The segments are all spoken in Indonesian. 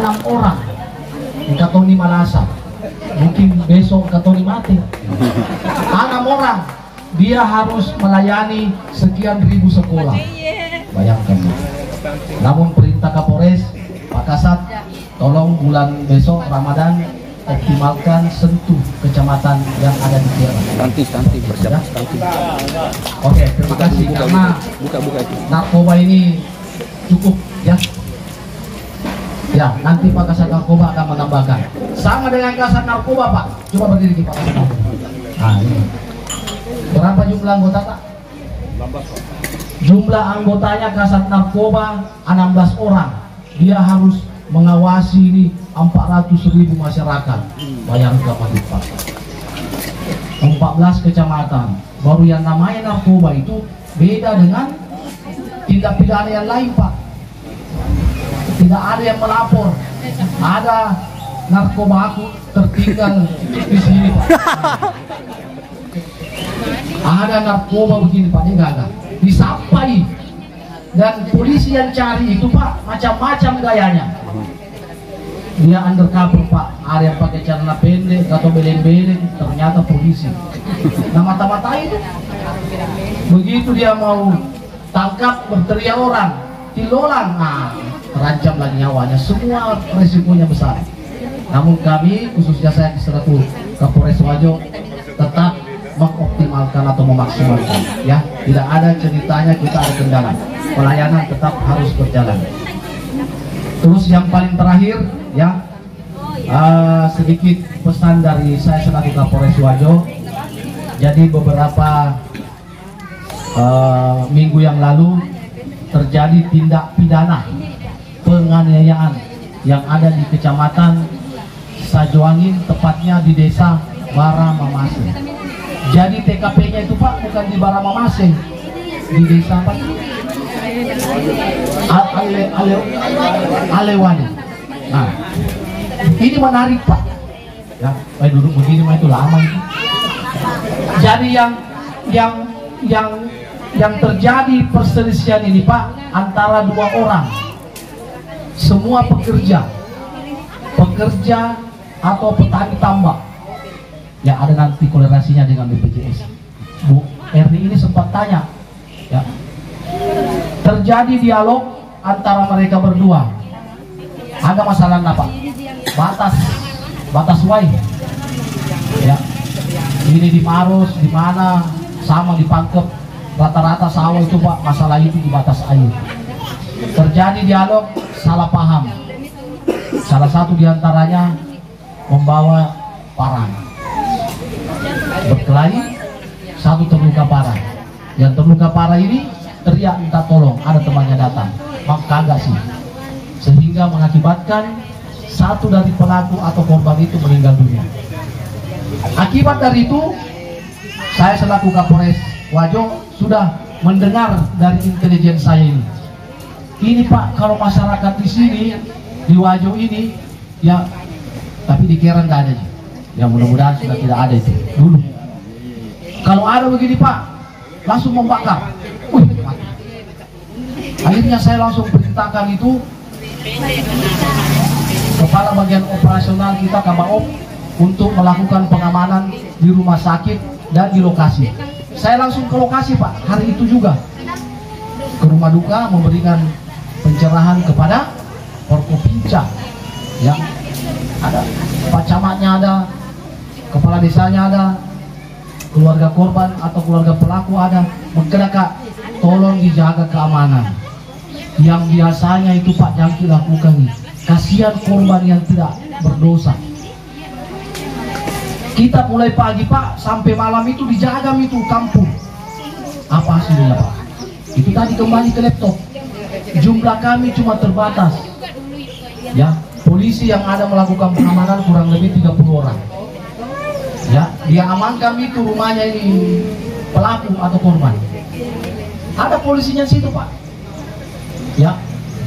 6 orang di Katoni Malasa. Mungkin besok Katoni mati. 6 orang, dia harus melayani sekian ribu sekolah. Bayangkan. Namun perintah Kapolres, Pak Kasat, tolong bulan besok Ramadan optimalkan sentuh kecamatan yang ada di Kera. Nanti bersiap. Oke, terima kasih karena buka itu. Narkoba ini cukup ya. Ya, nanti Pak Kasat Narkoba akan menambahkan. Sama dengan Kasat Narkoba, Pak. Coba berdiri Pak Kasat Narkoba. Nah, ini. Berapa jumlah anggota, Pak? 16. Jumlah anggotanya Kasat Narkoba 16 orang. Dia harus mengawasi ini 400.000 masyarakat. Bayangkan Pak. 14 kecamatan. Baru yang namanya narkoba itu beda dengan tindak pidana yang lain, Pak. Tidak ada yang melapor. Ada narkoba aku tertinggal di sini, Pak. Ada narkoba begini, Pak, ini nggak ada. Disampai. Dan polisi yang cari itu, Pak, macam-macam gayanya. Dia undercover, Pak. Ada yang pakai celana pendek atau beleng-beleng, ternyata polisi. Nah, mata-mata itu. Begitu dia mau tangkap, berteriak orang, tilolang, nah, terancam lagi nyawanya. Semua resikonya besar. Namun kami, khususnya saya selaku Kapolres Wajo, tetap mengoptimalkan atau memaksimalkan. Ya, tidak ada ceritanya kita ada kendala. Pelayanan tetap harus berjalan. Terus yang paling terakhir, ya, sedikit pesan dari saya selaku Kapolres Wajo. Jadi beberapa minggu yang lalu terjadi tindak pidana penganiayaan yang ada di Kecamatan Sajoangin, tepatnya di Desa Baramamase. Jadi TKP-nya itu, Pak, bukan di Baramamase, di desa apa? Alewani. Nah, ini menarik, Pak. Ya, duduk begini mah itu lama itu. Jadi yang terjadi perselisihan ini, Pak, antara 2 orang. Semua pekerja atau petani tambak. Ya, ada nanti kolerasinya dengan BPJS. Bu Erni ini sempat tanya, ya, terjadi dialog antara mereka berdua. Ada masalah apa? Batas way. Ya, ini di Maros, di mana sama di Pangkep, rata-rata sawah itu, Pak, masalah itu di batas air. Terjadi dialog, salah paham. Salah satu diantaranya membawa parang. Berkelahi, satu terluka parah. Yang terluka parah ini teriak minta tolong, ada temannya datang, maka enggak sih, sehingga mengakibatkan satu dari pelaku atau korban itu meninggal dunia. Akibat dari itu, saya selaku Kapolres Wajo sudah mendengar dari intelijen saya ini, Pak, kalau masyarakat di sini di Wajo ini, ya, tapi di Kera nggak ada. Ya, mudah-mudahan sudah tidak ada itu dulu. Kalau ada begini, Pak, langsung membakar. Mati. Akhirnya saya langsung perintahkan itu kepala bagian operasional kita Kabaop untuk melakukan pengamanan di rumah sakit dan di lokasi. Saya langsung ke lokasi, Pak, hari itu juga ke rumah duka memberikan pencerahan kepada Forkopimda. Ya, ada Pak Camatnya, ada kepala desanya, ada keluarga korban atau keluarga pelaku ada. Maka Kak, tolong dijaga keamanan. Yang biasanya itu, Pak, yang dilakukan ini, kasihan korban yang tidak berdosa. Kita mulai pagi, Pak, sampai malam itu dijaga itu kampung. Apa hasilnya, Pak? Itu tadi kembali ke laptop. Jumlah kami cuma terbatas. Ya, polisi yang ada melakukan pengamanan kurang lebih 30 orang. Ya, dia amankan itu rumahnya ini pelaku atau korban. Ada polisinya situ, Pak. Ya,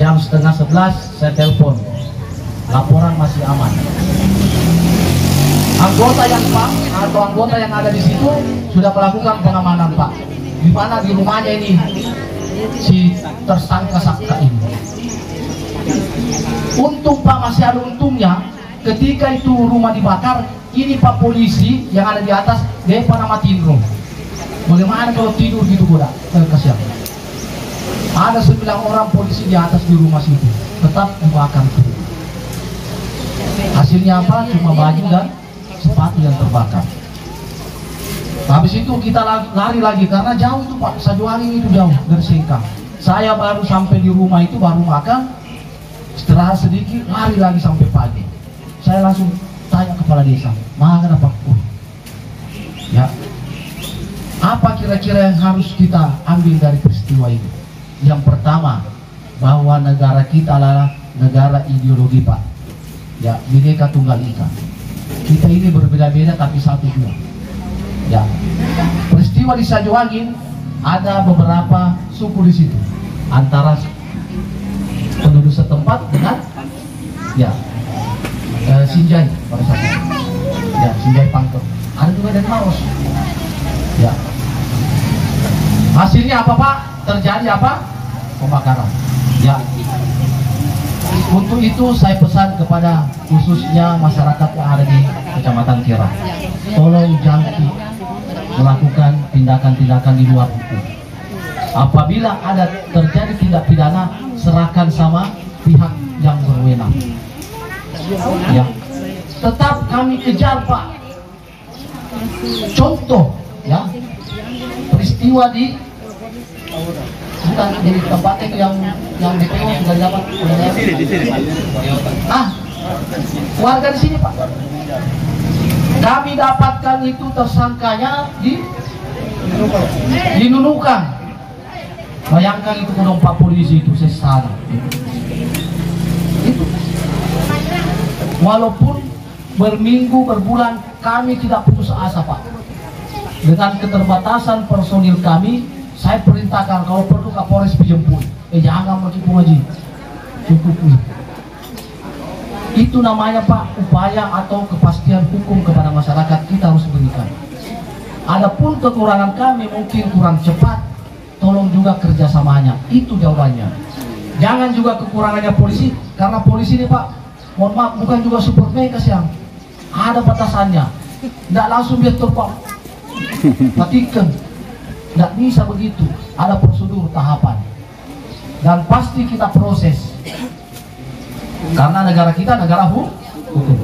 jam 10:30 saya telepon, laporan masih aman. Anggota yang ada di situ sudah melakukan pengamanan, Pak. Di mana di rumahnya ini si tersangka Sakta ini. Untung Pak, masih ada untungnya. Ketika itu rumah dibakar, ini Pak polisi yang ada di atas, dia pada matiin room. Bagaimana kalau tidur gitu kuda? Kasihan. Ada 9 orang polisi di atas di rumah situ, tetap dibakar. Hasilnya apa? Cuma baju dan sepatu yang terbakar. Habis itu kita lari lagi karena jauh tuh Pak, Sajuwangi itu jauh dari Singkang. Saya baru sampai di rumah itu, baru makan, istirahat sedikit, lari lagi sampai pagi. Saya langsung tanya kepala desa, mana Pak? Ya, apa kira-kira yang harus kita ambil dari peristiwa ini? Yang pertama, bahwa negara kita adalah negara ideologi Pak. Ya, Bhinneka Tunggal Ika. Kita ini berbeda-beda tapi satu juga. Ya, peristiwa di Sajuwangi ada beberapa suku di situ, antara penduduk setempat dengan ya Sinjai pada saat itu. Ya, Sinjai Pangkep. Ada juga dari Maros. Ya. Hasilnya apa Pak? Terjadi apa? Pembakaran. Ya. Untuk itu saya pesan kepada khususnya masyarakat yang ada di Kecamatan Kira, tolong jangan melakukan tindakan-tindakan di luar hukum. Apabila ada terjadi tindak pidana, serahkan sama pihak yang berwenang. Ya, tetap kami kejar Pak. Contoh, ya, peristiwa di bukan di tempat itu yang DPO sudah dapat. Di sini. Warga di sini Pak. Kami dapatkan itu tersangkanya di Nunukan. Bayangkan itu kodong Pak polisi itu sesana. Itu. Walaupun berminggu, berbulan, kami tidak putus asa Pak. Dengan keterbatasan personil kami, saya perintahkan kalau perlu Kapolres dijemput. Jangan begitu Haji. Cukup. Itu namanya Pak, upaya atau kepastian hukum kepada masyarakat kita harus berikan. Adapun kekurangan kami mungkin kurang cepat, tolong juga kerjasamanya. Itu jawabannya. Jangan juga kekurangannya polisi, karena polisi ini Pak, mohon maaf, bukan juga super megas yang ada batasannya. Tidak langsung dia terpak matikan. Tidak bisa begitu. Ada prosedur tahapan. Dan pasti kita proses. Karena negara kita negara hukum.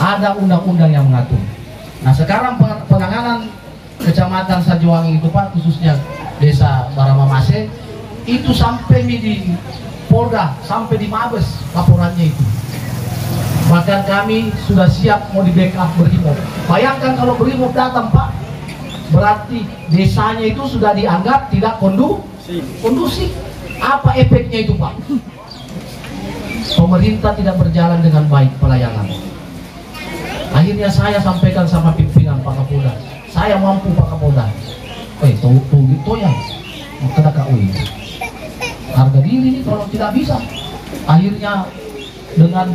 Ada undang-undang yang mengatur. Nah sekarang penanganan Kecamatan Sajuwangi itu Pak, khususnya Desa Baramamase, itu sampai di Polda, sampai di Mabes laporannya itu. Bahkan kami sudah siap mau di backup Brimob. Bayangkan kalau Brimob datang Pak, berarti desanya itu sudah dianggap tidak kondusif. Apa efeknya itu Pak? Pemerintah tidak berjalan dengan baik pelayanan. Akhirnya saya sampaikan sama pimpinan Pak Kapolda, saya mampu Pak Kapolda. Tuh ya, kena KUI. Harga diri ini kalau tidak bisa. Akhirnya dengan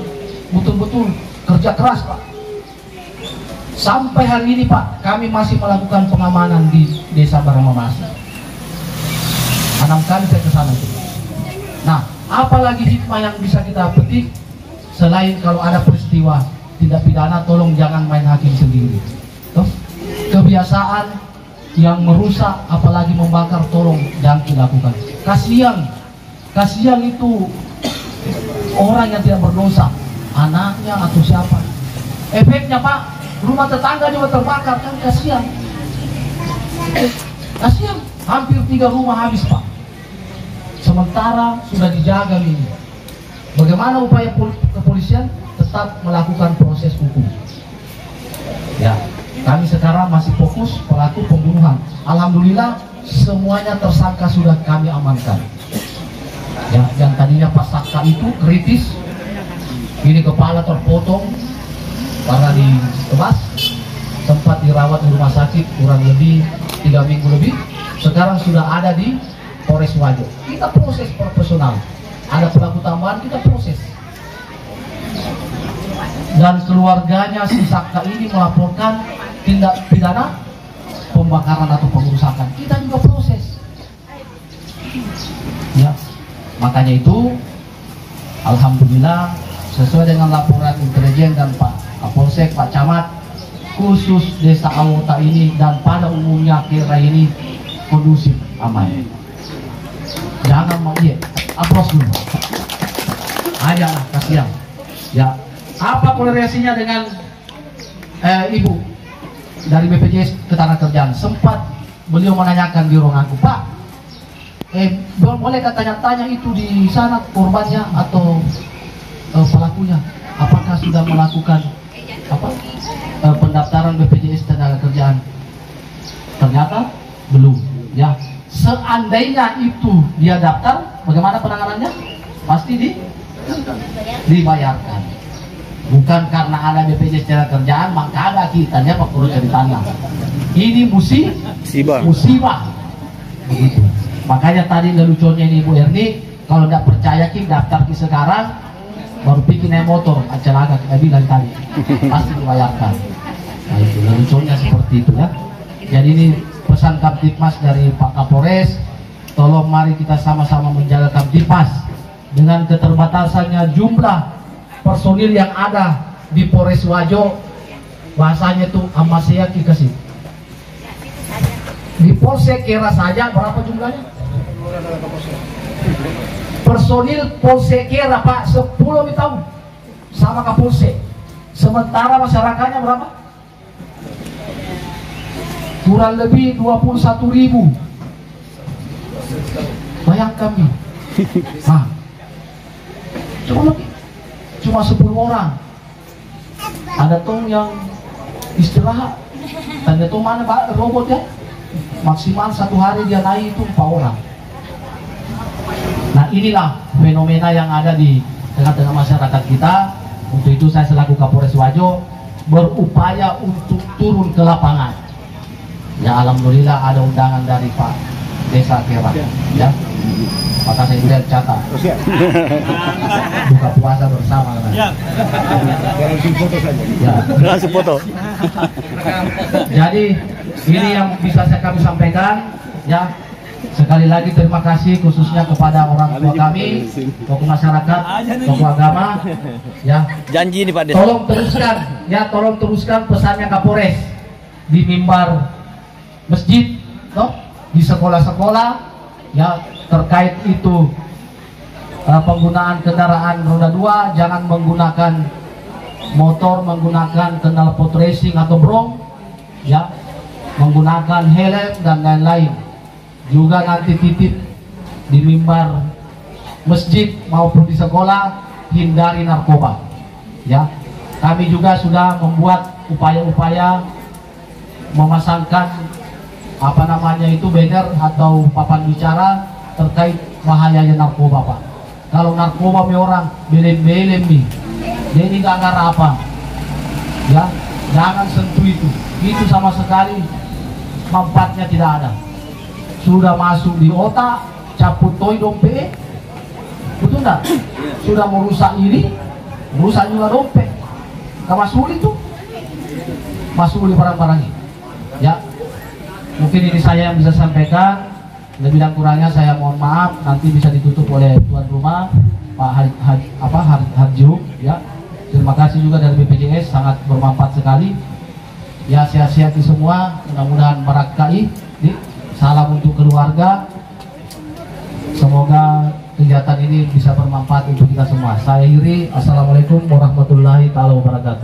betul-betul kerja keras Pak. Sampai hari ini Pak, kami masih melakukan pengamanan di Desa Baramamase. 6 kali saya ke sana. Nah, apalagi hikmah yang bisa kita petik selain kalau ada peristiwa tindak pidana, tolong jangan main hakim sendiri. Kebiasaan yang merusak apalagi membakar, tolong jangan dilakukan. Kasihan itu orang yang tidak berdosa, anaknya atau siapa. Efeknya Pak, rumah tetangga juga terbakar, kan kasihan. Hampir 3 rumah habis Pak. Sementara sudah dijaga ini. Bagaimana upaya kepolisian? Tetap melakukan proses hukum. Ya, kami sekarang masih fokus pelaku pembunuhan. Alhamdulillah semuanya tersangka sudah kami amankan. Ya, yang tadinya Pak Saka itu kritis, ini kepala terpotong karena ditebas, sempat dirawat di rumah sakit kurang lebih 3 minggu lebih. Sekarang sudah ada di Polres Wajo. Kita proses profesional. Ada pelaku tambahan, kita proses. Dan keluarganya si Saka ini melaporkan tindak pidana pembakaran atau pengerusakan. Kita juga proses. Ya, makanya itu Alhamdulillah sesuai dengan laporan intelijen dan Pak Kapolsek, Pak Camat, khusus Desa Awota ini dan pada umumnya Kera ini kondusif, aman. Jangan mau aplaus dulu. Aja kasihan. Ya, apa kolerasinya dengan Ibu dari BPJS Ketenagakerjaan? Sempat beliau menanyakan di ruang aku, Pak, boleh tanya-tanya itu di sana korbannya atau pelakunya, apakah sudah melakukan pendaftaran BPJS Ketenagakerjaan? Ternyata belum. Ya, seandainya itu dia daftar, bagaimana penanganannya? Pasti dibayarkan. Bukan karena ada BPJS Ketenagakerjaan maka ada kitanya Pak Guru ceritanya. Ini musibah. Begitu. Makanya tadi leluconnya ini Bu Erni, kalau tidak percaya daftar sekarang baru bikin motor acalaga kayak bilang tadi pasti dibayarkan. Nah itu leluconnya seperti itu ya. Jadi ini pesan Kamtipmas dari Pak Kapolres, tolong mari kita sama-sama menjaga Kamtipmas dengan keterbatasannya jumlah personil yang ada di Polres Wajo. Bahasanya itu amasiyaki kasih di Polsek Kera saja berapa jumlahnya? Personil Polsek Kera Pak 10 tahun sama Kapolsek, sementara masyarakatnya berapa? Kurang lebih 21.000. Bayangkan nih. Nah, cuma 10 orang. Ada tuh yang istirahat. Tanda tuh mana Pak robot ya? Maksimal 1 hari dia naik itu 4 orang. Nah inilah fenomena yang ada di tengah-tengah masyarakat kita. Untuk itu saya selaku Kapolres Wajo berupaya untuk turun ke lapangan. Ya alhamdulillah ada undangan dari Pak Desa Kera ya. Maka saya sudah catat buka puasa bersama ya. Langsung foto. Jadi ini yang bisa kami sampaikan ya. Sekali lagi terima kasih khususnya kepada orang tua kami, tokoh masyarakat, tokoh agama ya. Janji nih Pak Des. Tolong teruskan pesannya Kapolres di mimbar masjid, di sekolah-sekolah ya, terkait itu penggunaan kendaraan roda 2, jangan menggunakan motor, menggunakan knalpot racing atau brong ya, menggunakan helm dan lain-lain. Juga nanti titip di mimbar masjid maupun di sekolah, hindari narkoba ya. Kami juga sudah membuat upaya-upaya memasangkan banner atau papan bicara terkait bahayanya narkoba Pak. Kalau narkoba orang belem-belem nih, jadi nggak apa ya, jangan sentuh itu sama sekali manfaatnya tidak ada. Sudah masuk di otak, caput toy dompet, betul nggak? Sudah merusak ini, merusak juga dompet. Nggak masuk itu, masuk di barang-barang ini ya. Mungkin ini saya yang bisa sampaikan, lebih dan kurangnya saya mohon maaf, nanti bisa ditutup oleh tuan rumah Pak Harjo ya. Terima kasih juga dari BPJS, sangat bermanfaat sekali ya. Sehat-sehat semua, mudah-mudahan berkahi. Salam untuk keluarga, semoga kegiatan ini bisa bermanfaat untuk kita semua. Saya akhiri, assalamualaikum warahmatullahi wabarakatuh.